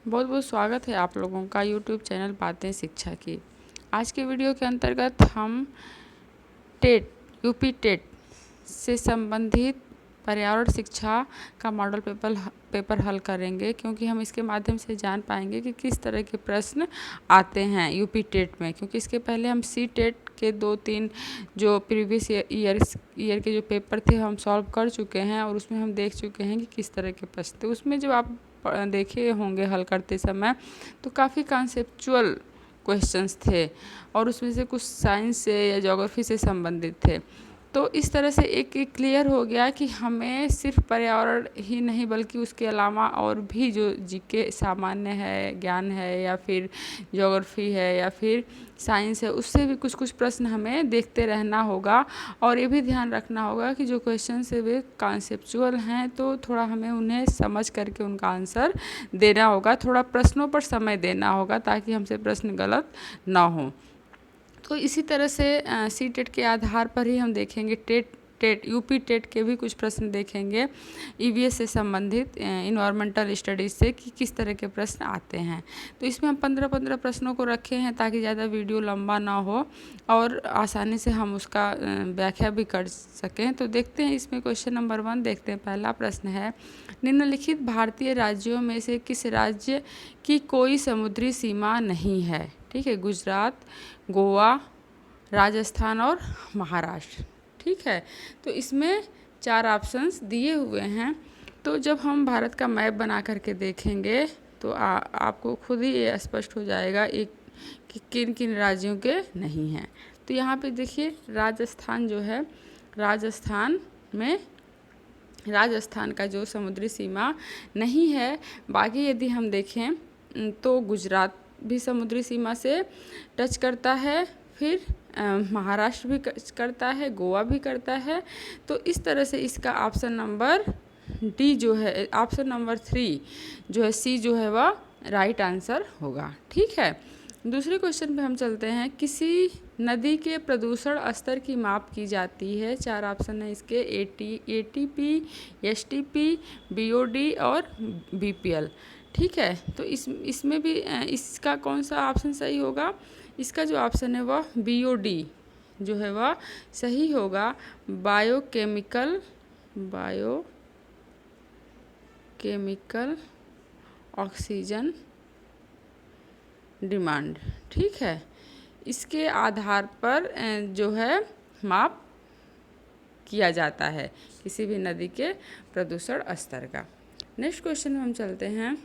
बहुत बहुत स्वागत है आप लोगों का यूट्यूब चैनल बातें शिक्षा की। आज के वीडियो के अंतर्गत हम टेट यूपी टेट से संबंधित पर्यावरण शिक्षा का मॉडल पेपर हल करेंगे, क्योंकि हम इसके माध्यम से जान पाएंगे कि किस तरह के प्रश्न आते हैं यूपी टेट में। क्योंकि इसके पहले हम सी टेट के 2-3 जो प्रीवियस ईयर के जो पेपर थे हम सॉल्व कर चुके हैं और उसमें हम देख चुके हैं कि किस तरह के प्रश्न थे। उसमें जब आप देखे होंगे हल करते समय तो काफ़ी कॉन्सेप्चुअल क्वेश्चंस थे और उसमें से कुछ साइंस से या ज्योग्राफी से संबंधित थे। तो इस तरह से एक क्लियर हो गया कि हमें सिर्फ पर्यावरण ही नहीं बल्कि उसके अलावा और भी जो जीके सामान्य है, ज्ञान है या फिर ज्योग्राफी है या फिर साइंस है, उससे भी कुछ कुछ प्रश्न हमें देखते रहना होगा। और ये भी ध्यान रखना होगा कि जो क्वेश्चन है वे कॉन्सेप्चुअल हैं, तो थोड़ा हमें उन्हें समझ करके उनका आंसर देना होगा, थोड़ा प्रश्नों पर समय देना होगा ताकि हमसे प्रश्न गलत ना हो। तो इसी तरह से सी टेट के आधार पर ही हम देखेंगे टेट यूपी टेट के भी कुछ प्रश्न देखेंगे ईवीएस से संबंधित इन्वायरमेंटल स्टडीज़ से कि किस तरह के प्रश्न आते हैं। तो इसमें हम 15-15 प्रश्नों को रखे हैं ताकि ज़्यादा वीडियो लंबा ना हो और आसानी से हम उसका व्याख्या भी कर सकें। तो देखते हैं इसमें क्वेश्चन नंबर 1 देखते हैं। पहला प्रश्न है, निम्नलिखित भारतीय राज्यों में से किस राज्य की कोई समुद्री सीमा नहीं है? ठीक है, गुजरात, गोवा, राजस्थान और महाराष्ट्र। ठीक है, तो इसमें 4 ऑप्शंस दिए हुए हैं। तो जब हम भारत का मैप बना करके देखेंगे तो आपको खुद ही ये स्पष्ट हो जाएगा एक कि किन किन राज्यों के नहीं हैं। तो यहाँ पे देखिए राजस्थान जो है, राजस्थान का जो समुद्री सीमा नहीं है। बाकी यदि हम देखें तो गुजरात भी समुद्री सीमा से टच करता है, फिर महाराष्ट्र भी करता है, गोवा भी करता है। तो इस तरह से इसका ऑप्शन नंबर डी जो है, ऑप्शन नंबर 3 जो है सी जो है वह राइट आंसर होगा। ठीक है, दूसरे क्वेश्चन पे हम चलते हैं। किसी नदी के प्रदूषण स्तर की माप की जाती है? 4 ऑप्शन है इसके, एटीपी, एसटीपी, बीओडी और बीपीएल। ठीक है, तो इसमें भी इसका कौन सा ऑप्शन सही होगा? इसका जो ऑप्शन है वह बीओडी जो है वह सही होगा। Biochemical oxygen demand. ठीक है, इसके आधार पर जो है माप किया जाता है किसी भी नदी के प्रदूषण स्तर का। नेक्स्ट क्वेश्चन में हम चलते हैं।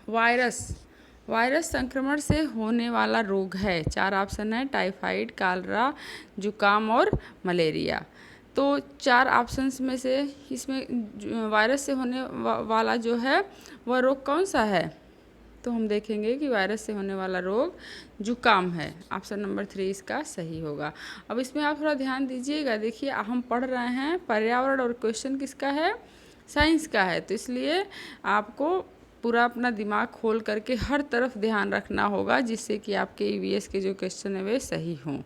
वायरस संक्रमण से होने वाला रोग है? 4 ऑप्शन है, टाइफाइड, कालरा, जुकाम और मलेरिया। तो 4 ऑप्शंस में से इसमें वायरस से होने वाला जो है वह रोग कौन सा है? तो हम देखेंगे कि वायरस से होने वाला रोग जुकाम है। ऑप्शन नंबर 3 इसका सही होगा। अब इसमें आप थोड़ा ध्यान दीजिएगा। देखिए हम पढ़ रहे हैं पर्यावरण और क्वेश्चन किसका है? साइंस का है, तो इसलिए आपको पूरा अपना दिमाग खोल करके हर तरफ ध्यान रखना होगा जिससे कि आपके ईवीएस के जो क्वेश्चन है वे सही हों।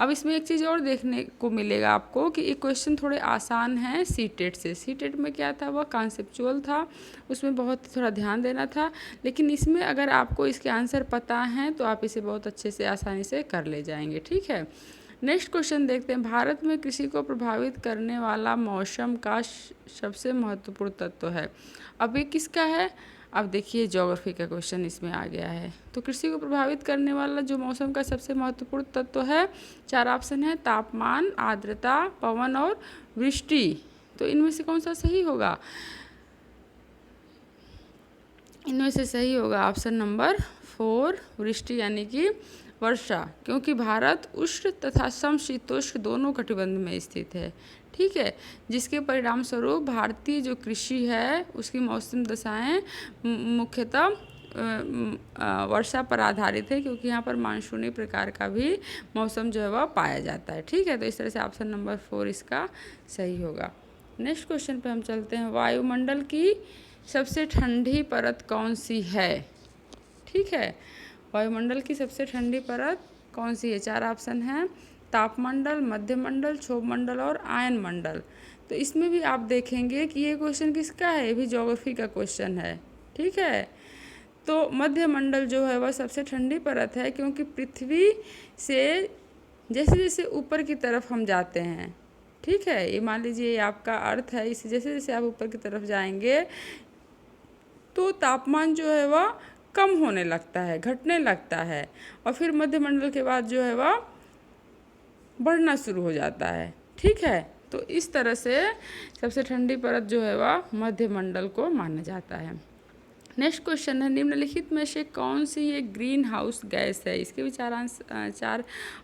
अब इसमें एक चीज़ और देखने को मिलेगा आपको कि ये क्वेश्चन थोड़े आसान हैं सी टेट से। सी टेट में क्या था, वह कॉन्सेप्चुअल था, उसमें बहुत थोड़ा ध्यान देना था। लेकिन इसमें अगर आपको इसके आंसर पता हैं तो आप इसे बहुत अच्छे से आसानी से कर ले जाएंगे। ठीक है, नेक्स्ट क्वेश्चन देखते हैं। भारत में कृषि को प्रभावित करने वाला मौसम का सबसे महत्वपूर्ण तत्व है? अब ये किसका है? अब देखिए ज्योग्राफी का क्वेश्चन इसमें आ गया है। तो कृषि को प्रभावित करने वाला जो मौसम का सबसे महत्वपूर्ण तत्व है, 4 ऑप्शन है, तापमान, आर्द्रता, पवन और वृष्टि। तो इनमें से कौन सा सही होगा? इनमें से सही होगा ऑप्शन नंबर 4 वृष्टि, यानी कि वर्षा, क्योंकि भारत उष्ण तथा समशीतोष्ण दोनों कटिबंध में स्थित है। ठीक है, जिसके परिणाम स्वरूप भारतीय जो कृषि है उसकी मौसम दशाएं मुख्यतः वर्षा पर आधारित है, क्योंकि यहाँ पर मानसूनी प्रकार का भी मौसम जो है वह पाया जाता है। ठीक है, तो इस तरह से ऑप्शन नंबर 4 इसका सही होगा। नेक्स्ट क्वेश्चन पे हम चलते हैं। वायुमंडल की सबसे ठंडी परत कौन सी है? ठीक है, वायुमंडल की सबसे ठंडी परत कौन सी है? 4 ऑप्शन हैं, तापमंडल, मध्यमंडल, क्षोभमंडल और आयन मंडल। तो इसमें भी आप देखेंगे कि ये क्वेश्चन किसका है? ये भी ज्योग्राफी का क्वेश्चन है। ठीक है, तो मध्यमंडल जो है वह सबसे ठंडी परत है, क्योंकि पृथ्वी से जैसे जैसे ऊपर की तरफ हम जाते हैं, ठीक है, ये मान लीजिए आपका अर्थ है, इसे जैसे जैसे आप ऊपर की तरफ जाएंगे तो तापमान जो है वह कम होने लगता है, घटने लगता है, और फिर मध्यमंडल के बाद जो है वह बढ़ना शुरू हो जाता है, ठीक है। तो इस तरह से सबसे ठंडी परत जो है वह मध्यमंडल को माना जाता है। नेक्स्ट क्वेश्चन है, निम्नलिखित में से कौन सी ये ग्रीन हाउस गैस है? इसके भी चार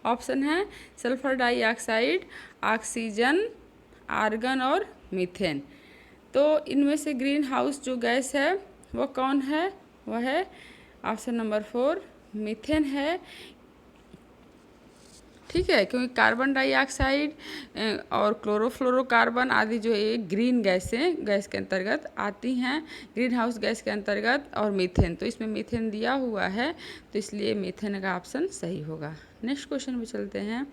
ऑप्शन हैं, सल्फर डाइऑक्साइड, ऑक्सीजन, आर्गन और मीथेन। तो इनमें से ग्रीन हाउस जो गैस है वह कौन है? वह है ऑप्शन नंबर 4 मीथेन है, ठीक है, क्योंकि कार्बन डाइऑक्साइड और क्लोरोफ्लोरोकार्बन आदि जो ये ग्रीन गैसें गैस के अंतर्गत आती हैं, ग्रीन हाउस गैस के अंतर्गत, और मीथेन, तो इसमें मीथेन दिया हुआ है, तो इसलिए मीथेन का ऑप्शन सही होगा। नेक्स्ट क्वेश्चन में चलते हैं,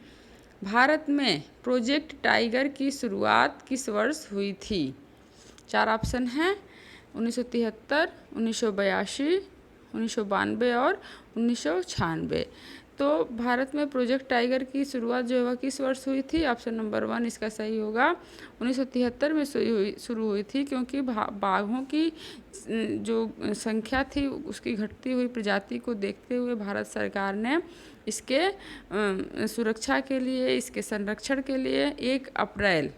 भारत में प्रोजेक्ट टाइगर की शुरुआत किस वर्ष हुई थी? 4 ऑप्शन हैं, 1973, 1982, 1992 और 1996। तो भारत में प्रोजेक्ट टाइगर की शुरुआत जो है वह किस वर्ष हुई थी? ऑप्शन नंबर 1 इसका सही होगा। 1973 में शुरू हुई थी, क्योंकि बाघों की जो संख्या थी उसकी घटती हुई प्रजाति को देखते हुए भारत सरकार ने इसके सुरक्षा के लिए, इसके संरक्षण के लिए 1 अप्रैल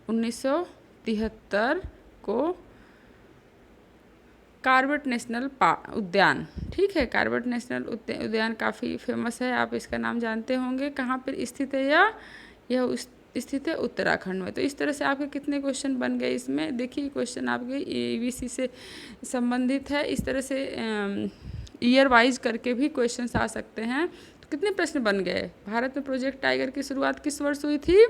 1973 को कॉर्बेट नेशनल उद्यान, ठीक है, कॉर्बेट नेशनल उद्यान काफ़ी फेमस है, आप इसका नाम जानते होंगे। कहाँ पर स्थित है? यह स्थित है उत्तराखंड में। तो इस तरह से आपके कितने क्वेश्चन बन गए इसमें? देखिए क्वेश्चन आपके ईवीसी से संबंधित है, इस तरह से ईयर वाइज करके भी क्वेश्चन आ सकते हैं। तो कितने प्रश्न बन गए? भारत में प्रोजेक्ट टाइगर की शुरुआत किस वर्ष हुई थी?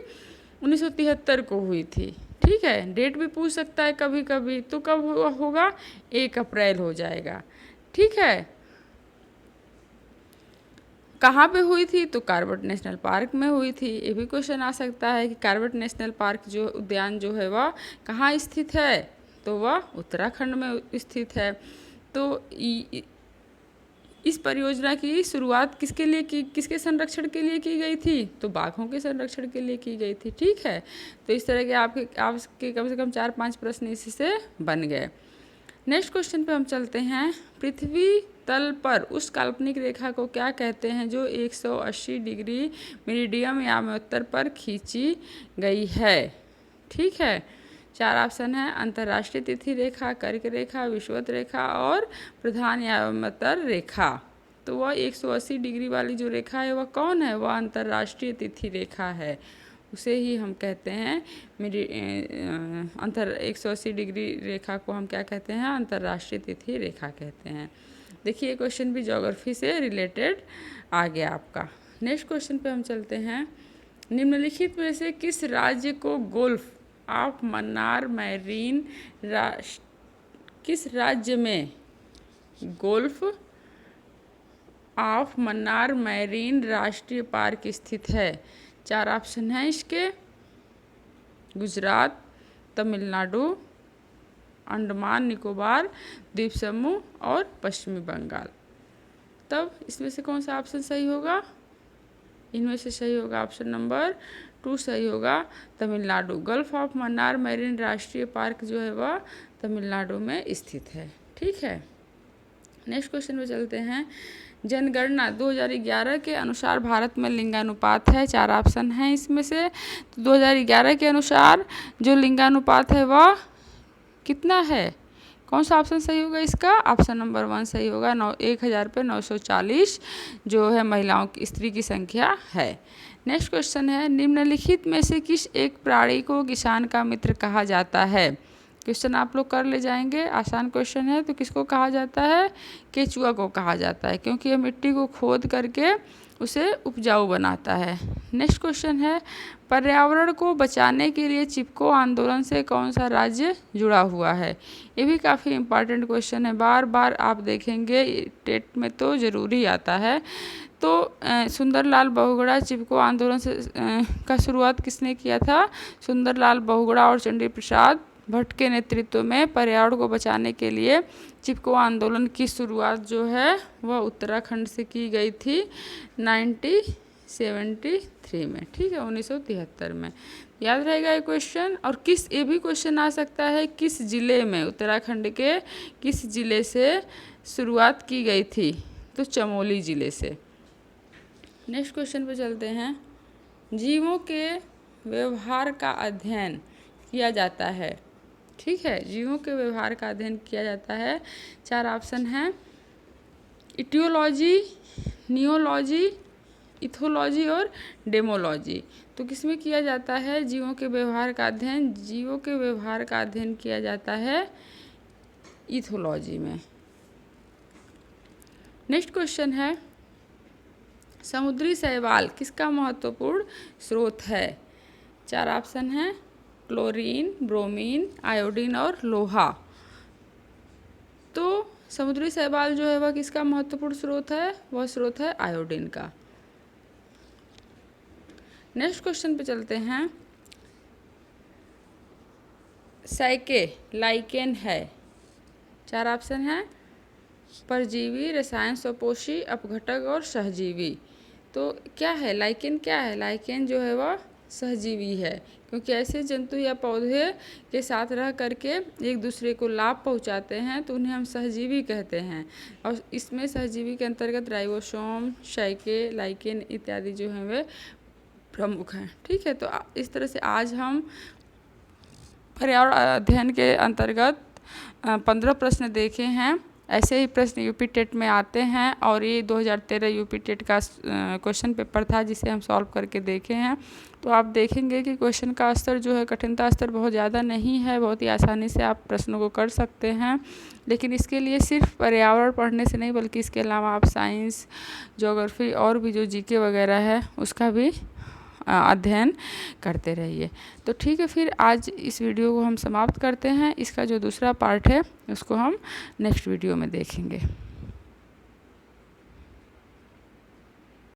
1973 को हुई थी, ठीक है। डेट भी पूछ सकता है कभी कभी, तो कब होगा? 1 अप्रैल हो जाएगा, ठीक है। कहाँ पे हुई थी? तो कॉर्बेट नेशनल पार्क में हुई थी। ये भी क्वेश्चन आ सकता है कि कॉर्बेट नेशनल पार्क जो उद्यान जो है वह कहाँ स्थित है? तो वह उत्तराखंड में स्थित है। तो इस परियोजना की शुरुआत किसके लिए की, किसके संरक्षण के लिए की गई थी? तो बाघों के संरक्षण के लिए की गई थी, ठीक है। तो इस तरह के आपके कम से कम 4-5 प्रश्न इससे बन गए। नेक्स्ट क्वेश्चन पे हम चलते हैं, पृथ्वी तल पर उस काल्पनिक रेखा को क्या कहते हैं जो 180 डिग्री मेरिडियम या उत्तर पर खींची गई है? ठीक है, 4 ऑप्शन है, अंतर्राष्ट्रीय तिथि रेखा, कर्क रेखा, विषुवत रेखा और प्रधान यामतर रेखा। तो वह 180 डिग्री वाली जो रेखा है वह कौन है? वह अंतर्राष्ट्रीय तिथि रेखा है, उसे ही हम कहते हैं 180 डिग्री रेखा को हम क्या कहते हैं? अंतर्राष्ट्रीय तिथि रेखा कहते हैं। देखिए क्वेश्चन भी ज्योग्राफी से रिलेटेड आ गया आपका। नेक्स्ट क्वेश्चन पे हम चलते हैं, निम्नलिखित में से किस राज्य को गोल्फ ऑफ मन्नार मैरीन किस राज्य में गोल्फ ऑफ मन्नार मैरीन राष्ट्रीय पार्क स्थित है? 4 ऑप्शन हैं इसके, गुजरात, तमिलनाडु, अंडमान निकोबार द्वीप समूह और पश्चिमी बंगाल। तब इसमें से कौन सा ऑप्शन सही होगा? इनमें से सही होगा ऑप्शन नंबर 2 सही होगा, Tamil Nadu. Gulf of Mannar marine राष्ट्रीय पार्क जो है वह तमिलनाडु में स्थित है, ठीक है। नेक्स्ट क्वेश्चन में चलते हैं, जनगणना 2011 के अनुसार भारत में लिंगानुपात है। 4 ऑप्शन हैं इसमें से। तो 2011 के अनुसार जो लिंगानुपात है वह कितना है? कौन सा ऑप्शन सही होगा इसका? ऑप्शन नंबर 1 सही होगा। 1000 पे 940 जो है महिलाओं की, स्त्री की संख्या है। नेक्स्ट क्वेश्चन है, निम्नलिखित में से किस एक प्राणी को किसान का मित्र कहा जाता है? क्वेश्चन आप लोग कर ले जाएंगे, आसान क्वेश्चन है। तो किसको कहा जाता है? केचुआ को कहा जाता है, क्योंकि ये मिट्टी को खोद करके उसे उपजाऊ बनाता है। नेक्स्ट क्वेश्चन है, पर्यावरण को बचाने के लिए चिपको आंदोलन से कौन सा राज्य जुड़ा हुआ है? ये भी काफ़ी इम्पॉर्टेंट क्वेश्चन है, बार बार आप देखेंगे टेट में तो ज़रूरी आता है। तो सुंदरलाल बहुगुणा चिपको आंदोलन से का शुरुआत किसने किया था? सुंदरलाल बहुगुणा और चंडी प्रसाद भट्ट के नेतृत्व में पर्यावरण को बचाने के लिए चिपको आंदोलन की शुरुआत जो है वह उत्तराखंड से की गई थी 1973 में, ठीक है, 1973 में। याद रहेगा ये क्वेश्चन। और ये भी क्वेश्चन आ सकता है किस जिले में, उत्तराखंड के किस जिले से शुरुआत की गई थी, तो चमोली जिले से। नेक्स्ट क्वेश्चन पे चलते हैं। जीवों के व्यवहार का अध्ययन किया जाता है, ठीक है, जीवों के व्यवहार का अध्ययन किया जाता है। 4 ऑप्शन हैं, इटियोलॉजी, नियोलॉजी, इथोलॉजी और डेमोलॉजी। तो किसमें किया जाता है जीवों के व्यवहार का अध्ययन? जीवों के व्यवहार का अध्ययन किया जाता है इथोलॉजी में। नेक्स्ट क्वेश्चन है, समुद्री शैवाल किसका महत्वपूर्ण स्रोत है? 4 ऑप्शन हैं, क्लोरीन, ब्रोमीन, आयोडीन और लोहा। तो समुद्री शैवाल जो है वह किसका महत्वपूर्ण स्रोत है? वह स्रोत है आयोडीन का। नेक्स्ट क्वेश्चन पे चलते हैं। साइके लाइकेन है। 4 ऑप्शन हैं, परजीवी, रसायन स्वपोषी, अपघटक और सहजीवी। तो क्या है लाइकेन? क्या है लाइकेन? जो है वह सहजीवी है, क्योंकि ऐसे जंतु या पौधे के साथ रह करके एक दूसरे को लाभ पहुंचाते हैं तो उन्हें हम सहजीवी कहते हैं। और इसमें सहजीवी के अंतर्गत राइबोसोम, साइके, लाइकेन इत्यादि जो हैं वे प्रमुख हैं, ठीक है। तो इस तरह से आज हम पर्यावरण अध्ययन के अंतर्गत 15 प्रश्न देखे हैं। ऐसे ही प्रश्न यूपी टेट में आते हैं और ये 2013 यूपी टेट का क्वेश्चन पेपर था जिसे हम सॉल्व करके देखे हैं। तो आप देखेंगे कि क्वेश्चन का स्तर जो है, कठिनता स्तर बहुत ज़्यादा नहीं है, बहुत ही आसानी से आप प्रश्नों को कर सकते हैं। लेकिन इसके लिए सिर्फ पर्यावरण पढ़ने से नहीं, बल्कि इसके अलावा आप साइंस, ज्योग्राफी और भी जो जीके वगैरह है उसका भी अध्ययन करते रहिए। तो ठीक है, फिर आज इस वीडियो को हम समाप्त करते हैं। इसका जो दूसरा पार्ट है उसको हम नेक्स्ट वीडियो में देखेंगे।